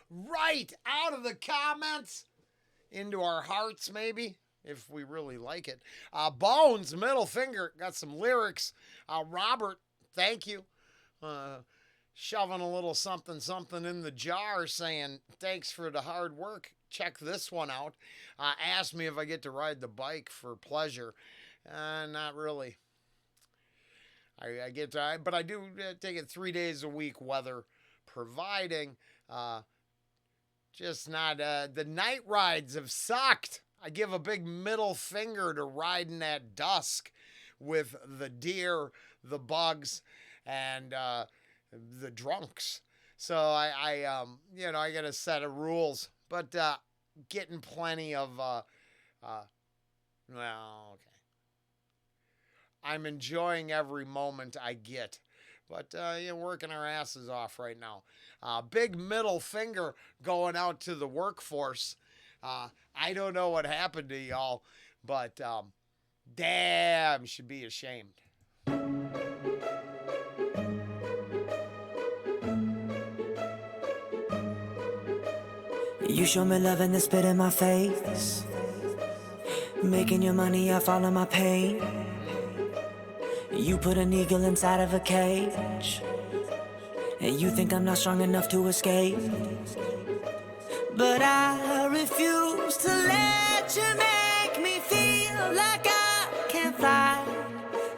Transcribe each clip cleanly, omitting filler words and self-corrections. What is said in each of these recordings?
right out of the comments into our hearts, maybe, if we really like it. Bones, middle finger, got some lyrics. Robert, thank you. Shoving a little something something in the jar saying, thanks for the hard work. Check this one out. Asked me if I get to ride the bike for pleasure. Not really. I get to, but I do take it 3 days a week, weather providing. Just not, the night rides have sucked. I give a big middle finger to riding at dusk with the deer, the bugs, and the drunks. So I got a set of rules, but getting plenty of, well, okay. I'm enjoying every moment I get. But, working our asses off right now. Big middle finger going out to the workforce. I don't know what happened to y'all, but damn, should be ashamed. You show me love and then spit in my face. Making your money off all of my pain. You put an eagle inside of a cage, and you think I'm not strong enough to escape. But I refuse to let you make me feel like I can't fly.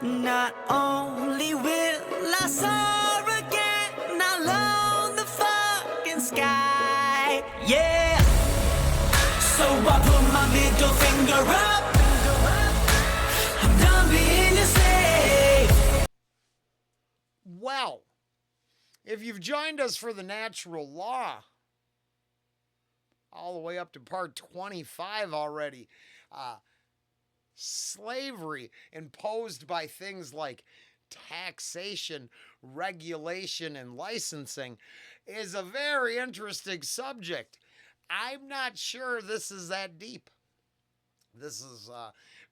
Not only will I soar again, I'll own the fucking sky. Yeah. So I put my middle finger up. I'm done being your slave. Well, if you've joined us for the natural law, all the way up to part 25 already, slavery imposed by things like taxation, regulation, and licensing is a very interesting subject. I'm not sure this is that deep. This is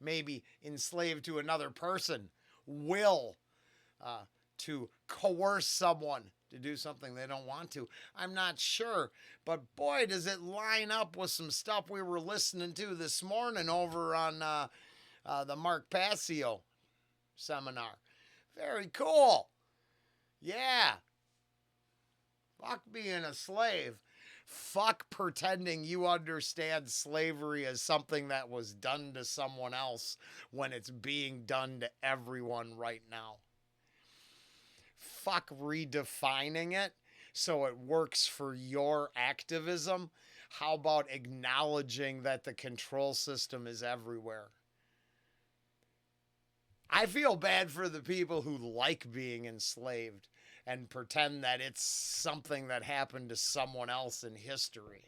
maybe enslaved to another person, will to coerce someone to do something they don't want to. I'm not sure, but boy, does it line up with some stuff we were listening to this morning over on the Mark Passio seminar. Very cool. Yeah. Fuck being a slave. Fuck pretending you understand slavery as something that was done to someone else when it's being done to everyone right now. Fuck redefining it so it works for your activism. How about acknowledging that the control system is everywhere? I feel bad for the people who like being enslaved and pretend that it's something that happened to someone else in history.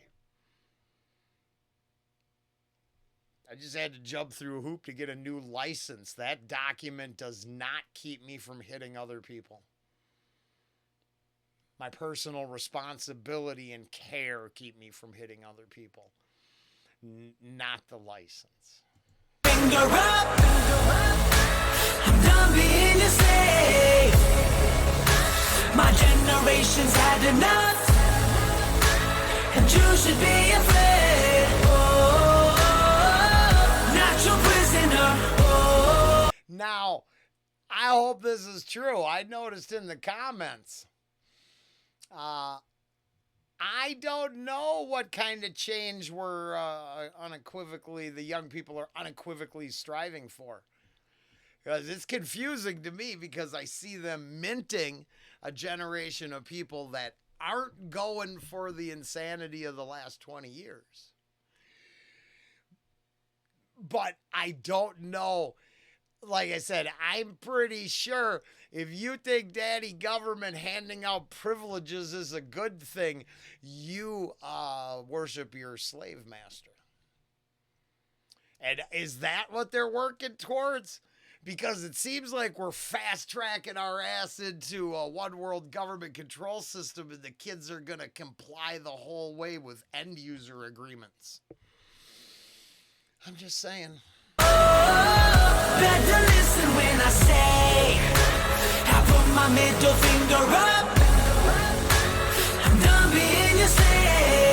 I just had to jump through a hoop to get a new license. That document does not keep me from hitting other people. My personal responsibility and care keep me from hitting other people, not the license. Finger up, I'm done being your slave. My generation's had enough, and you should be afraid. Oh, not your prisoner. Oh. Now, I hope this is true. I noticed in the comments, I don't know what kind of change we're the young people are unequivocally striving for. Because it's confusing to me because I see them minting a generation of people that aren't going for the insanity of the last 20 years. But I don't know. Like I said, I'm pretty sure if you think daddy government handing out privileges is a good thing, you worship your slave master. And is that what they're working towards? Because it seems like we're fast tracking our ass into a one world government control system, and the kids are going to comply the whole way with end user agreements. I'm just saying. Better listen when I say I put my middle finger up. I'm done being your slave.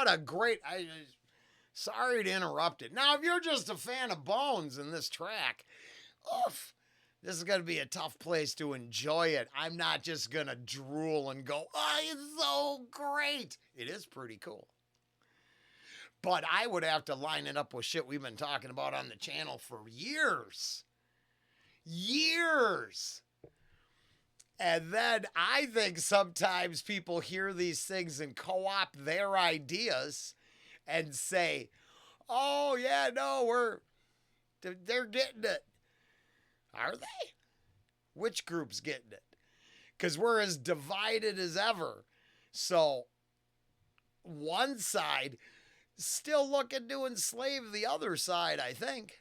what a great. Sorry to interrupt it. Now, if you're just a fan of Bones in this track, oof, this is going to be a tough place to enjoy it. I'm not just going to drool and go, oh, it's so great. It is pretty cool. But I would have to line it up with shit we've been talking about on the channel for years. Years. And then I think sometimes people hear these things and co-opt their ideas and say, oh, yeah, no, they're getting it. Are they? Which group's getting it? Because we're as divided as ever. So one side still looking to enslave the other side, I think.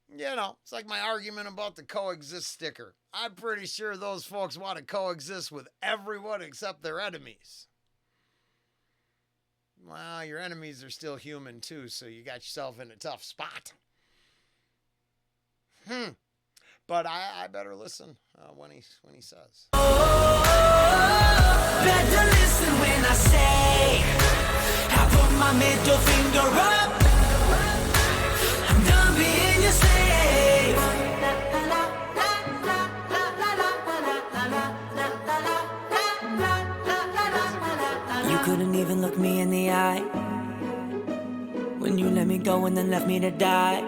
You know, it's like my argument about the coexist sticker. I'm pretty sure those folks want to coexist with everyone except their enemies. Well, your enemies are still human too, so you got yourself in a tough spot. But I better listen when he says. Better listen when I say I put my middle finger up. I'm done being your slave. You couldn't even look me in the eye when you let me go and then left me to die.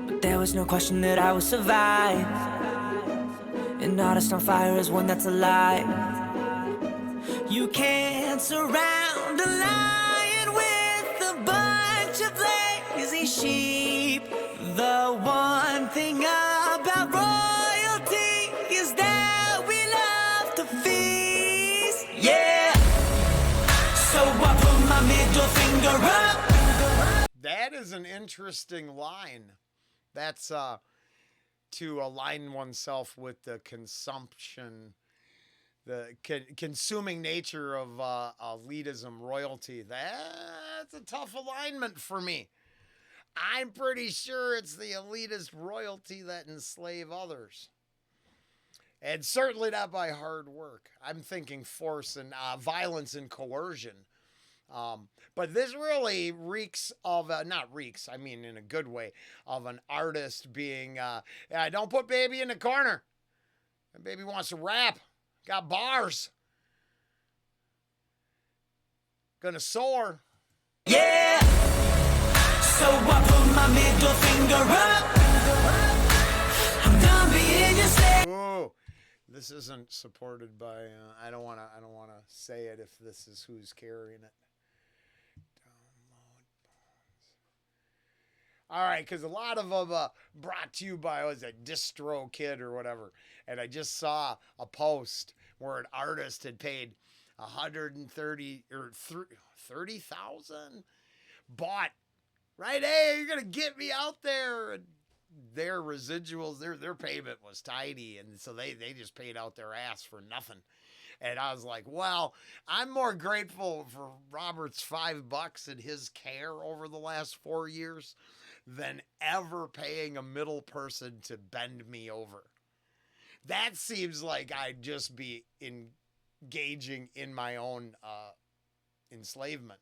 But there was no question that I would survive. An artist on fire is one that's alive. You can't surround a lion with a bunch of lazy sheep. The one thing about royalty is that we love to feast. Yeah. So I put my middle finger up. That is an interesting line. That's to align oneself with the consumption, the consuming nature of elitism, royalty. That's a tough alignment for me. I'm pretty sure it's the elitist royalty that enslave others. And certainly not by hard work. I'm thinking force and violence and coercion. But this really reeks of, not reeks, I mean in a good way, of an artist being, don't put baby in the corner. That baby wants to rap. Got bars. Gonna soar. Yeah. So I put my middle finger up. I'm done being your slave. Ooh, this isn't supported by, I don't wanna say it if this is who's carrying it. All right, because a lot of them brought to you by, was it Distro Kid or whatever. And I just saw a post where an artist had paid $130 or $30,000, bought, right? Hey, you're gonna get me out there. And their residuals, their payment was tiny, and so they just paid out their ass for nothing. And I was like, well, I'm more grateful for Robert's $5 and his care over the last 4 years than ever paying a middle person to bend me over. That seems like I'd just be engaging in my own enslavement.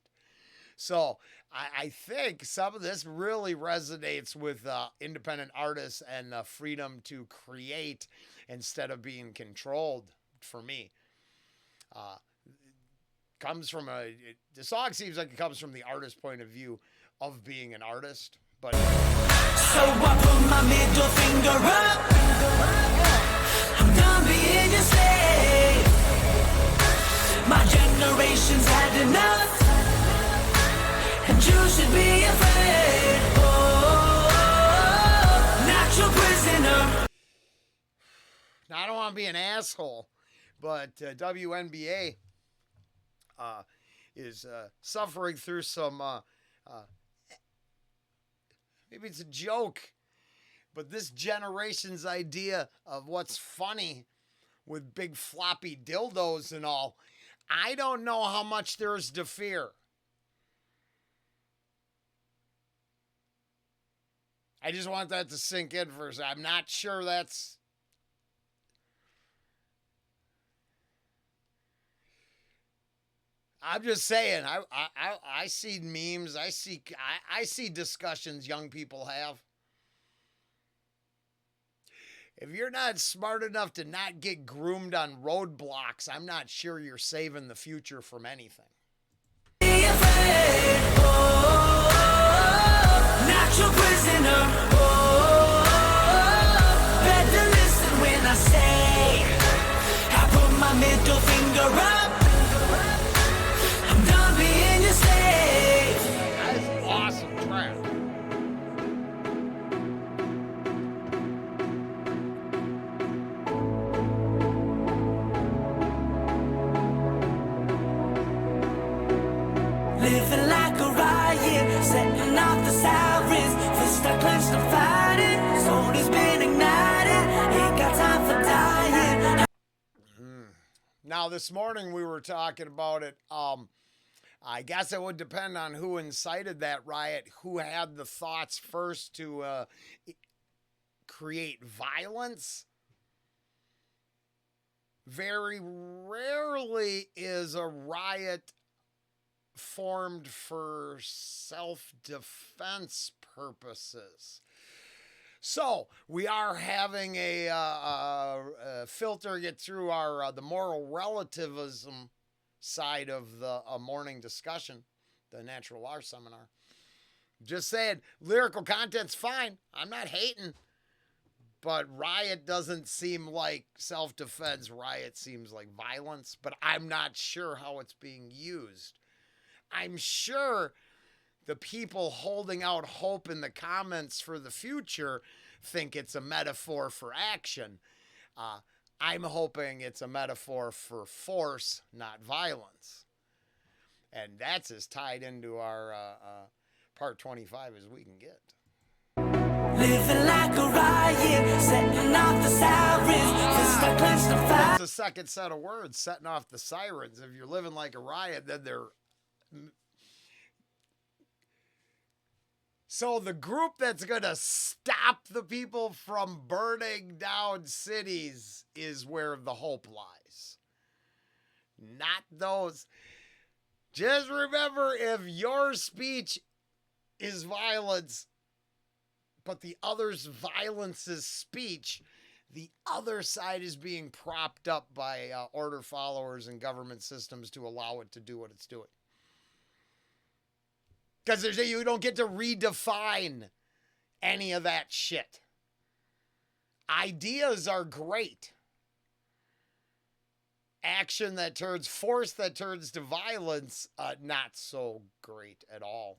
So I think some of this really resonates with independent artists and the freedom to create instead of being controlled for me. Comes from the song seems like it comes from the artist's point of view of being an artist. But so I put my middle finger up. I'm done being your slave. My generation's had enough, and you should be afraid. Oh, not your prisoner. Now I don't want to be an asshole, but WNBA is suffering through some. Maybe it's a joke, but this generation's idea of what's funny with big floppy dildos and all, I don't know how much there's to fear. I just want that to sink in for a second. I'm not sure that's... I'm just saying. I see memes. I see discussions young people have. If you're not smart enough to not get groomed on roadblocks, I'm not sure you're saving the future from anything. Be afraid, not your prisoner. Better listen when I say I put my middle finger up. I'm done being your slave. That's awesome track. Living like a riot, setting off the sirens. Fist are clenched, I'm fighting. Soul has been ignited. Ain't got time for dying. Now, this morning we were talking about it. I guess it would depend on who incited that riot, who had the thoughts first to create violence. Very rarely is a riot formed for self-defense purposes. So we are having a filter get through our the moral relativism side of the morning discussion, the natural law seminar. Just saying, lyrical content's fine. I'm not hating. But riot doesn't seem like self-defense. Riot seems like violence. But I'm not sure how it's being used. I'm sure the people holding out hope in the comments for the future think it's a metaphor for action. I'm hoping it's a metaphor for force, not violence. And that's as tied into our part 25 as we can get. Living like a riot, setting off the sirens. Fist are clenched, I'm fighting. That's a second set of words, setting off the sirens. If you're living like a riot, then they're... So the group that's going to stop the people from burning down cities is where the hope lies. Not those. Just remember, if your speech is violence, but the other's violence is speech, the other side is being propped up by order followers and government systems to allow it to do what it's doing. Because you don't get to redefine any of that shit. Ideas are great. Action that turns, force that turns to violence, not so great at all.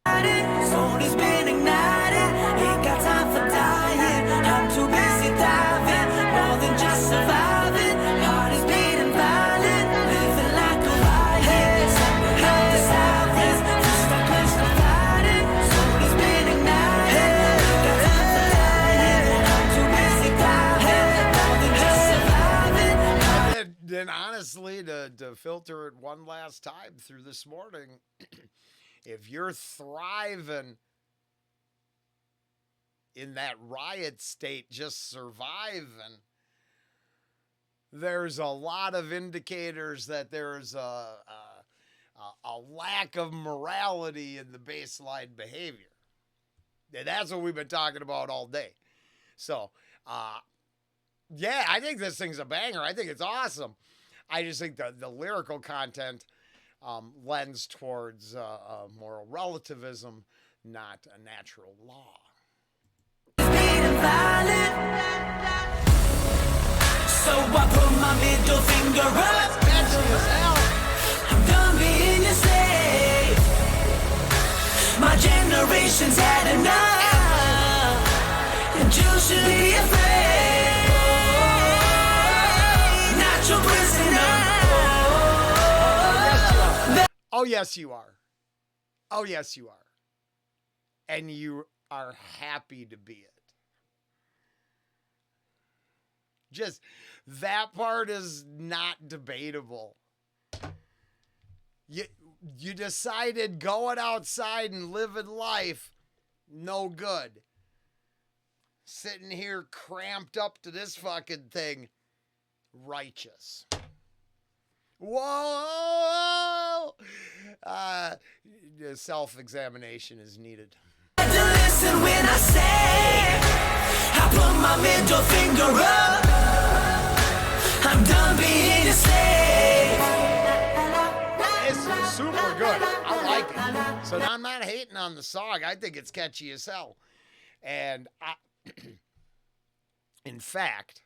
Soul has been ignited. Ain't got time for dying. I'm too busy diving. More than just surviving. Heart is beating violent. Living like a riot. Setting off the sirens. Fist are clenched, I'm fighting. Soul has been ignited. Ain't got time for dying. I'm too busy diving. More than just surviving. Then honestly, to filter it one last time through this morning, if you're thriving in that riot state, just surviving, there's a lot of indicators that there's a lack of morality in the baseline behavior. And that's what we've been talking about all day. So, yeah, I think this thing's a banger. I think it's awesome. I just think the lyrical content lends towards moral relativism, not a natural law. So I put my middle finger up. I'm done being your slave. My generation's had enough, and you should be afraid. Not your prisoner. Oh, yes, you are. Oh, yes, you are. And you are happy to be it. Just that part is not debatable. You decided going outside and living life, no good. Sitting here cramped up to this fucking thing, righteous. Whoa! Uh, Self-examination is needed. Listen when I say I put my middle finger up. I'm done being a slave. It's super good. I like it. So I'm not hating on the song. I think it's catchy as hell. And in fact,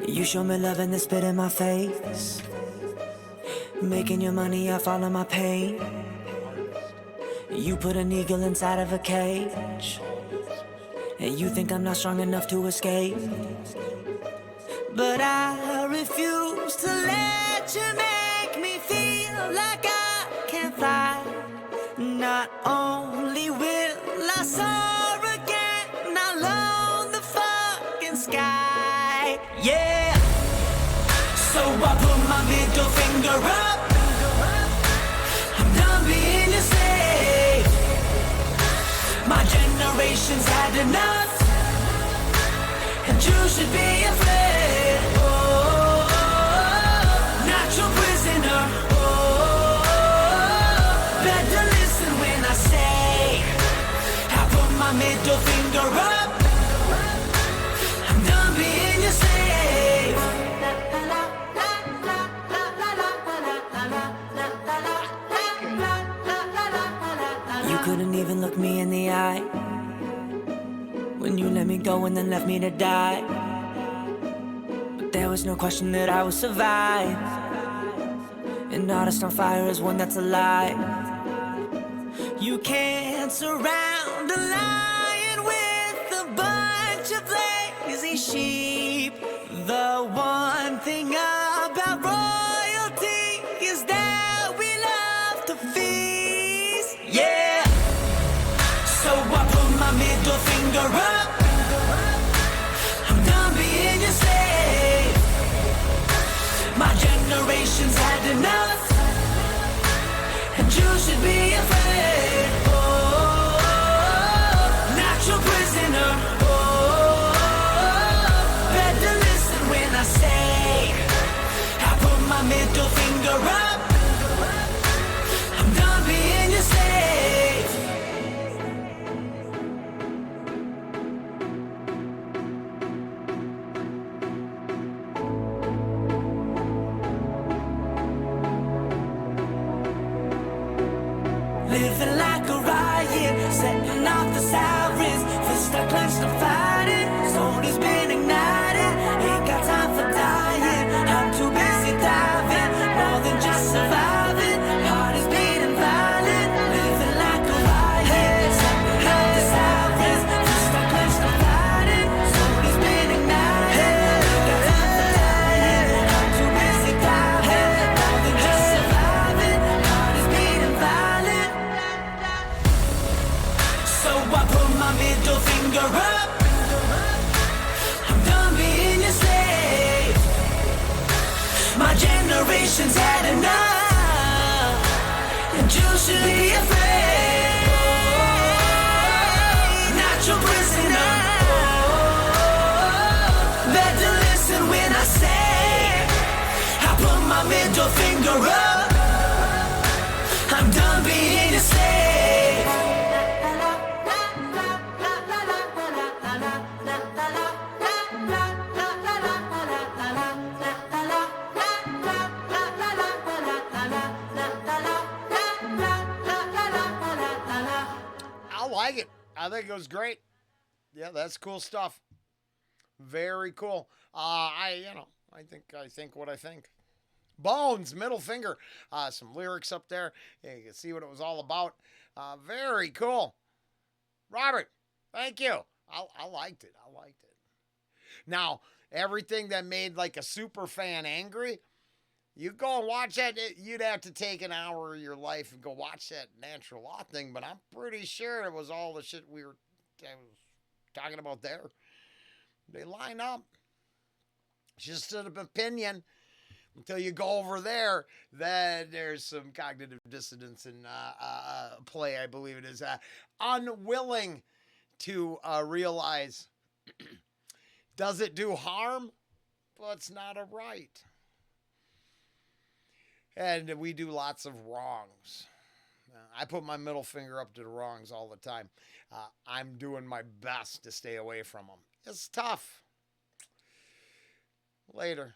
you show me love and then spit in my face. Making your money off all of my pain. You put an eagle inside of a cage. And you think I'm not strong enough to escape. But I refuse to let you make me feel like I can't fly. Not only will I soar again, I'll own the fucking sky. Yeah. So I put my middle finger up. I'm done being your slave. My generation's had enough, and you should be afraid. Oh, not your prisoner. Oh, better listen when I say I put my middle finger up. I'm done being your slave. You couldn't even look me in the eye when you let me go and then left me to die. But there was no question that I would survive. An artist on fire is one that's alive. You can't surround a lion with a bunch of lazy sheep. The one thing about royalty is that we love to feast. Yeah. So I put my middle finger up. I'm done being your slave. My generation's had enough, and you should be afraid. Oh, not your prisoner. Oh, better listen when I say I put my middle finger up. I'm done being your slave. Living like a riot, setting off the sirens. Fist are clenched, I'm fighting. Soul has been ignited. Ain't got time for dying. I'm too busy diving, more than just surviving. Heart is beating violent. Living like a riot, setting off the sirens. Fist are clenched, I'm fighting. Soul has been ignited. Ain't got time for dying. I'm too busy diving, more than just surviving. Heart is beating violent. So I put my middle finger up. I'm done being your slave. My generation's had enough, and you should be afraid. Not your prisoner. Better listen when I say I put my middle finger up. I'm done being your slave. I like it. I think it was great. Yeah, that's cool stuff. Very cool. I think what I think. Bones, middle finger. Some lyrics up there. Yeah, you can see what it was all about. Very cool. Robert, thank you. I liked it. I liked it. Now, everything that made like a super fan angry, you go and watch that. You'd have to take an hour of your life and go watch that natural law thing, but I'm pretty sure it was all the shit I was talking about there. They line up. It's just an opinion. Until you go over there, then there's some cognitive dissonance and play, I believe it is, unwilling to realize, does it do harm? Well, it's not a right. And we do lots of wrongs. I put my middle finger up to the wrongs all the time. I'm doing my best to stay away from them. It's tough. Later.